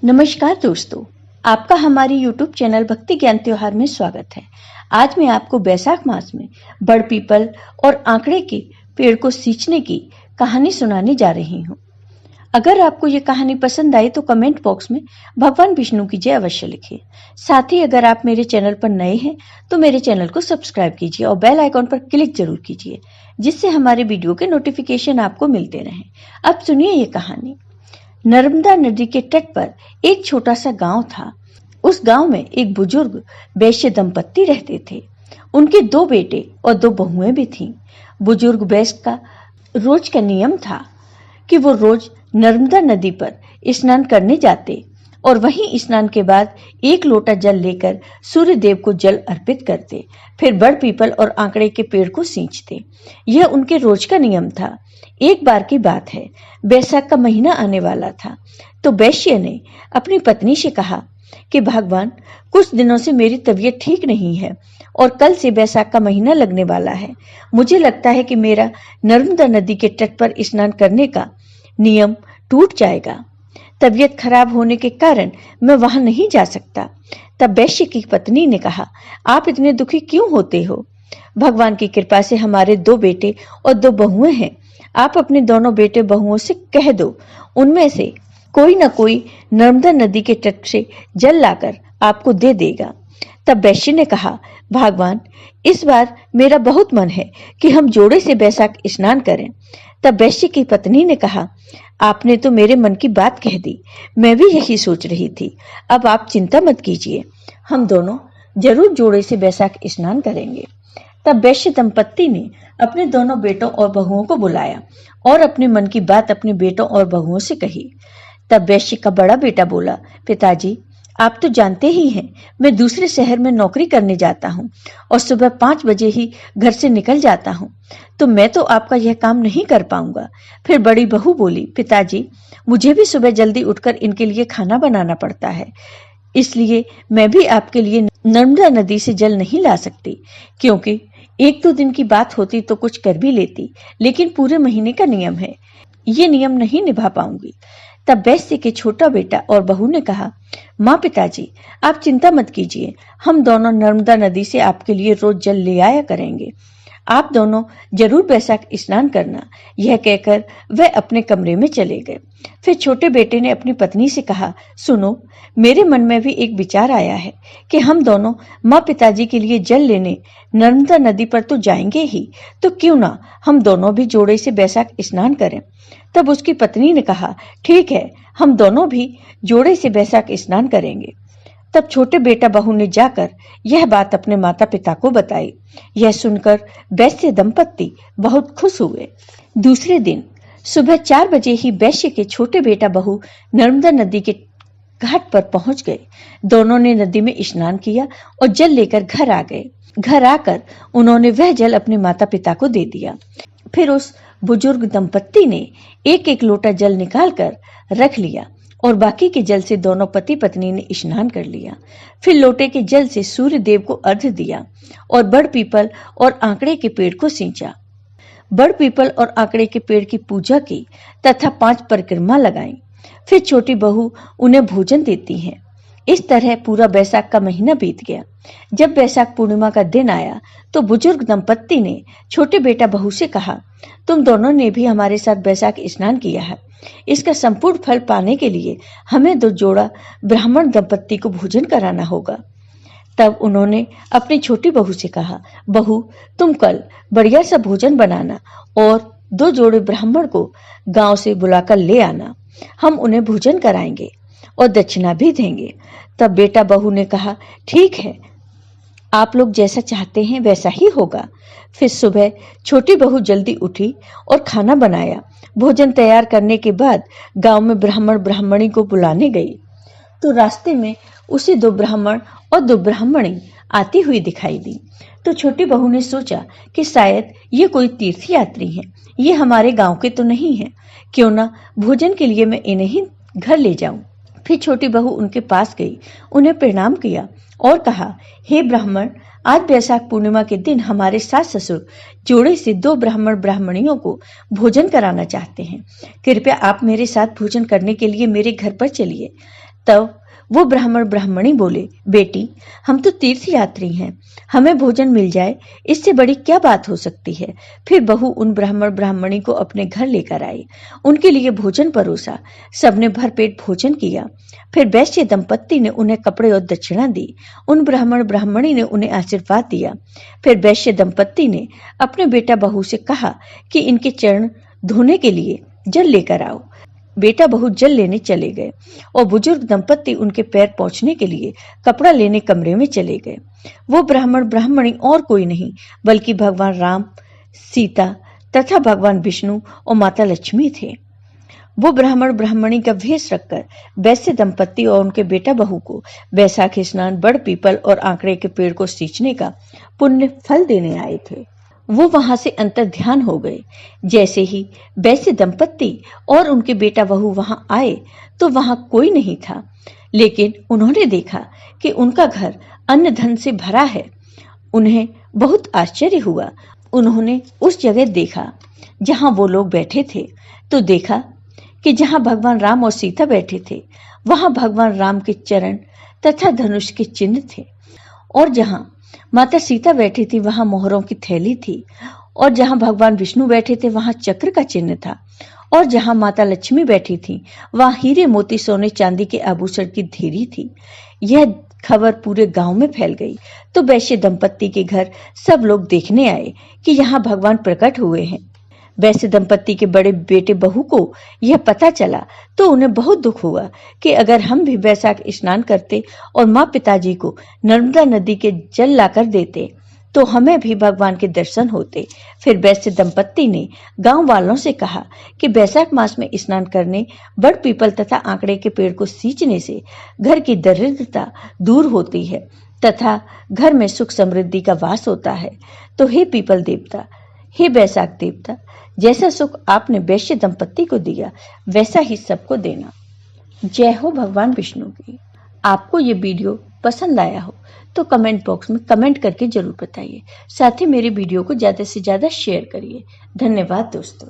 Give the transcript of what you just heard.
नमस्कार दोस्तों, आपका हमारी YouTube चैनल भक्ति ज्ञान त्योहार में स्वागत है। आज मैं आपको बैसाख मास में बड़ पीपल और आंकड़े के पेड़ को सींचने की कहानी सुनाने जा रही हूँ। अगर आपको ये कहानी पसंद आई तो कमेंट बॉक्स में भगवान विष्णु की जय अवश्य लिखिए। साथ ही अगर आप मेरे चैनल पर नए हैं तो मेरे चैनल को सब्सक्राइब कीजिए और बेल आइकॉन पर क्लिक जरूर कीजिए, जिससे हमारे वीडियो के नोटिफिकेशन आपको मिलते रहें। अब सुनिए ये कहानी। नर्मदा नदी के तट पर एक छोटा सा गांव था। उस गांव में एक बुजुर्ग वैश्य दंपत्ति रहते थे। उनके 2 बेटे और 2 बहुएं भी थीं। बुजुर्ग वैश्य का रोज का नियम था कि वो रोज नर्मदा नदी पर स्नान करने जाते और वहीं स्नान के बाद 1 लोटा जल लेकर सूर्य देव को जल अर्पित करते, फिर बड़ पीपल और आंकड़े के पेड़ को सींचते। यह उनके रोज का नियम था। एक बार की बात है, बैसाख का महीना आने वाला था तो वैश्य ने अपनी पत्नी से कहा कि भगवान, कुछ दिनों से मेरी तबीयत ठीक नहीं है और कल से बैसाख का महीना लगने वाला है। मुझे लगता है कि मेरा नर्मदा नदी के तट पर स्नान करने का नियम टूट जाएगा। तबीयत खराब होने के कारण मैं वहां नहीं जा सकता। तब वैश्य की पत्नी ने कहा, आप इतने दुखी क्यों होते हो? भगवान की कृपा से हमारे 2 बेटे और 2 बहुएं हैं। आप अपने दोनों बेटे बहुओं से कह दो, उनमें से कोई न कोई नर्मदा नदी के तट से जल लाकर आपको दे देगा। तब वैश्य ने कहा, भगवान, इस बार मेरा बहुत मन है कि हम जोड़े से बैसाख स्नान करें। तब वैश्य की पत्नी ने कहा, आपने तो मेरे मन की बात कह दी। मैं भी यही सोच रही थी। अब आप चिंता मत कीजिए, हम दोनों जरूर जोड़े से बैसाख स्नान करेंगे। तब वैश्य दंपत्ति ने अपने दोनों बेटों और बहुओं को बुलाया और अपने मन की बात अपने बेटों और बहुओं से कही। तब वैश्य का बड़ा बेटा बोला, पिताजी, आप तो जानते ही हैं, मैं दूसरे शहर में नौकरी करने जाता हूँ और सुबह 5 बजे ही घर से निकल जाता हूँ, तो मैं तो आपका यह काम नहीं कर पाऊंगा। फिर बड़ी बहू बोली, पिताजी, मुझे भी सुबह जल्दी उठकर इनके लिए खाना बनाना पड़ता है, इसलिए मैं भी आपके लिए नर्मदा नदी से जल नहीं ला सकती, क्योंकि 1-2 दिन की बात होती तो कुछ कर भी लेती, लेकिन पूरे महीने का नियम है, ये नियम नहीं निभा पाऊंगी। तब वैश्य के छोटा बेटा और बहू ने कहा, माँ, पिताजी, आप चिंता मत कीजिए, हम दोनों नर्मदा नदी से आपके लिए रोज जल ले आया करेंगे। आप दोनों जरूर बैसाख स्नान करना। यह कहकर वह अपने कमरे में चले गए। फिर छोटे बेटे ने अपनी पत्नी से कहा, सुनो, मेरे मन में भी एक विचार आया है कि हम दोनों माँ पिताजी के लिए जल लेने नर्मदा नदी पर तो जाएंगे ही, तो क्यों ना हम दोनों भी जोड़े से बैसाख स्नान करें। तब उसकी पत्नी ने कहा, ठीक है, हम दोनों भी जोड़े से बैसाख स्नान करेंगे। तब छोटे बेटा बहू ने जाकर यह बात अपने माता पिता को बताई। यह सुनकर वैश्य दंपत्ति बहुत खुश हुए। दूसरे दिन सुबह 4 बजे ही वैश्य के छोटे बेटा बहू नर्मदा नदी के घाट पर पहुंच गए। दोनों ने नदी में स्नान किया और जल लेकर घर आ गए। घर आकर उन्होंने वह जल अपने माता पिता को दे दिया। फिर उस बुजुर्ग दंपत्ति ने 1-1 लोटा जल निकालकर रख लिया और बाकी के जल से दोनों पति पत्नी ने स्नान कर लिया। फिर लोटे के जल से सूर्य देव को अर्घ्य दिया और बड़ पीपल और आंकड़े के पेड़ को सींचा। बड़ पीपल और आंकड़े के पेड़ की पूजा की तथा 5 परिक्रमा लगाई। फिर छोटी बहू उन्हें भोजन देती है। इस तरह पूरा बैसाख का महीना बीत गया। जब बैसाख पूर्णिमा का दिन आया तो बुजुर्ग दंपत्ति ने छोटे बेटा बहू से कहा, तुम दोनों ने भी हमारे साथ बैसाख स्नान किया है, इसका संपूर्ण फल पाने के लिए हमें 2 जोड़ा ब्राह्मण दंपत्ति को भोजन कराना होगा। तब उन्होंने अपनी छोटी बहू से कहा, बहू, तुम कल बढ़िया सा भोजन बनाना और 2 जोड़े ब्राह्मण को गांव से बुलाकर ले आना। हम उन्हें भोजन कराएंगे और दक्षिणा भी देंगे। तब बेटा बहू ने कहा, ठीक है, आप लोग जैसा चाहते हैं वैसा ही होगा। फिर सुबह छोटी बहू जल्दी उठी और खाना बनाया। भोजन तैयार करने के बाद गांव में ब्राह्मण ब्राह्मणी को बुलाने गई तो रास्ते में उसे 2 ब्राह्मण और 2 ब्राह्मणी आती हुई दिखाई दी। तो छोटी बहू ने सोचा कि शायद ये कोई तीर्थ यात्री हैं, ये हमारे गांव के तो नहीं हैं, क्यों ना भोजन के लिए मैं इन्हें ही घर ले जाऊं। फिर छोटी बहू उनके पास गई, उन्हें प्रणाम किया और कहा, हे ब्राह्मण, आज बैसाख पूर्णिमा के दिन हमारे सास ससुर जोड़े से 2 ब्राह्मण ब्राह्मणियों को भोजन कराना चाहते हैं। कृपया आप मेरे साथ भोजन करने के लिए मेरे घर पर चलिए। तब वो ब्राह्मण ब्राह्मणी बोले, बेटी हम तो तीर्थ यात्री हैं, हमें भोजन मिल जाए इससे बड़ी क्या बात हो सकती है। फिर बहू उन ब्राह्मण ब्राह्मणी को अपने घर लेकर आई, उनके लिए भोजन परोसा, सबने भरपेट भोजन किया। फिर वैश्य दंपत्ति ने उन्हें कपड़े और दक्षिणा दी, उन ब्राह्मण ब्राह्मणी ने उन्हें आशीर्वाद दिया। फिर वैश्य दंपत्ति ने अपने बेटा बहू से कहा कि इनके चरण धोने के लिए जल लेकर आओ। बेटा बहू जल लेने चले गए और बुजुर्ग दंपत्ति उनके पैर पहुंचने के लिए कपड़ा लेने कमरे में चले गए। वो ब्राह्मण ब्राह्मणी और कोई नहीं बल्कि भगवान राम, सीता तथा भगवान विष्णु और माता लक्ष्मी थे। वो ब्राह्मण ब्राह्मणी का भेष रखकर वैश्य दंपत्ति और उनके बेटा बहू को बैसाखी स्नान, बड़ पीपल और आंकड़े के पेड़ को सींचने का पुण्य फल देने आए थे। वो वहां से अंतर ध्यान हो गए। जैसे ही वैश्य दंपत्ति और उनके बेटा बहू वहां आए तो वहां कोई नहीं था, लेकिन उन्होंने देखा कि उनका घर अन्न धन से भरा है। उन्हें बहुत आश्चर्य हुआ। उन्होंने उस जगह देखा जहां वो लोग बैठे थे, तो देखा कि जहां भगवान राम और सीता बैठे थे वहां भगवान राम के चरण तथा धनुष के चिन्ह थे, और जहां माता सीता बैठी थी वहां मोहरों की थैली थी, और जहां भगवान विष्णु बैठे थे वहां चक्र का चिन्ह था, और जहां माता लक्ष्मी बैठी थी वहां हीरे मोती सोने चांदी के आभूषण की ढेरी थी। यह खबर पूरे गांव में फैल गई तो वैश्य दंपत्ति के घर सब लोग देखने आए कि यहाँ भगवान प्रकट हुए हैं। वैश्य दंपत्ति के बड़े बेटे बहू को यह पता चला तो उन्हें बहुत दुख हुआ कि अगर हम भी बैसाख स्नान करते और माँ पिताजी को नर्मदा नदी के जल लाकर देते तो हमें भी भगवान के दर्शन होते। फिर वैश्य दंपत्ति ने गांव वालों से कहा कि बैसाख मास में स्नान करने, बड़ पीपल तथा आंकड़े के पेड़ को सींचने से घर की दरिद्रता दूर होती है तथा घर में सुख समृद्धि का वास होता है। तो हे पीपल देवता, हे बैसाख देवता, जैसा सुख आपने वैश्य दंपत्ति को दिया वैसा ही सबको देना। जय हो भगवान विष्णु की। आपको ये वीडियो पसंद आया हो तो कमेंट बॉक्स में कमेंट करके जरूर बताइए। साथ ही मेरे वीडियो को ज्यादा से ज्यादा शेयर करिए। धन्यवाद दोस्तों।